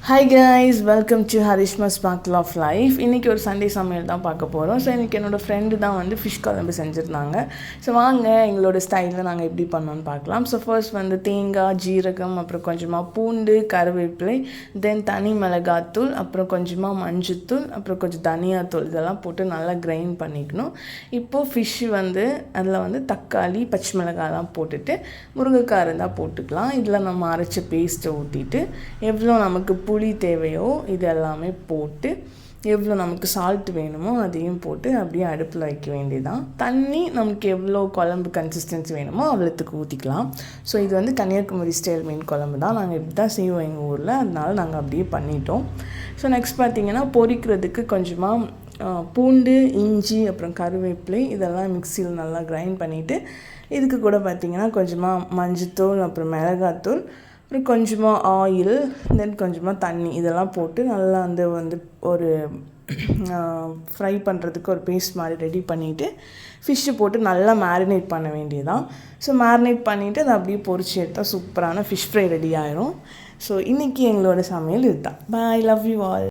Hi guys, welcome to Harishma sparkle of life. இன்றைக்கி ஒரு Sunday சமையல் தான் பார்க்க போகிறோம். ஸோ இன்றைக்கி என்னோடய ஃப்ரெண்டு தான் வந்து ஃபிஷ் குழம்பு செஞ்சுருந்தாங்க. ஸோ வாங்க எங்களோட ஸ்டைலில் நாங்கள் எப்படி பண்ணோன்னு பார்க்கலாம். ஸோ ஃபர்ஸ்ட் வந்து தேங்காய், ஜீரகம், அப்புறம் கொஞ்சமாக பூண்டு, கருவேப்பிலை, தென் தனி மிளகாத்தூள், அப்புறம் கொஞ்சமாக மஞ்சத்தூள், அப்புறம் கொஞ்சம் தனியாத்தூள் இதெல்லாம் போட்டு நல்லா கிரைண்ட் பண்ணிக்கணும். இப்போது ஃபிஷ்ஷு வந்து அதில் வந்து தக்காளி, பச்சை மிளகாலாம் போட்டுட்டு முருங்கைக்காய் இருந்தால் போட்டுக்கலாம். இதில் நம்ம அரைச்ச பேஸ்ட்டை ஊற்றிட்டு எவ்வளோ நமக்கு புளி தேவையோ இது எல்லாமே போட்டு எவ்வளோ நமக்கு சால்ட் வேணுமோ அதையும் போட்டு அப்படியே அடுப்பில் வைக்க வேண்டியதான். தண்ணி நமக்கு எவ்வளோ குழம்பு கன்சிஸ்டன்சி வேணுமோ அவ்வளோத்துக்கு ஊற்றிக்கலாம். ஸோ இது வந்து கன்னியாகுமரி ஸ்டைல் மீன் குழம்பு தான். நாங்கள் இப்படி தான் செய்வோம் எங்கள் ஊரில், அதனால நாங்கள் அப்படியே பண்ணிட்டோம். ஸோ நெக்ஸ்ட் பார்த்திங்கன்னா பொரிக்கிறதுக்கு கொஞ்சமாக பூண்டு, இஞ்சி, அப்புறம் கருவேப்பிலை இதெல்லாம் மிக்சியில் நல்லா கிரைண்ட் பண்ணிவிட்டு இதுக்கு கூட பார்த்திங்கன்னா கொஞ்சமாக மஞ்சத்தூள், அப்புறம் மிளகாத்தூள், அப்புறம் கொஞ்சமாக ஆயில், தென் கொஞ்சமாக தண்ணி இதெல்லாம் போட்டு நல்லா வந்து ஒரு ஃப்ரை பண்ணுறதுக்கு ஒரு பேஸ்ட் மாதிரி ரெடி பண்ணிவிட்டு ஃபிஷ்ஷு போட்டு நல்லா மேரினேட் பண்ண வேண்டியதான். ஸோ மேரினேட் பண்ணிவிட்டு அதை அப்படியே பொரிச்சு எடுத்தால் சூப்பரான ஃபிஷ் ஃப்ரை ரெடி ஆயிரும். ஸோ இன்றைக்கி எங்களோட சமையல் இதுதான். Bye, love you all.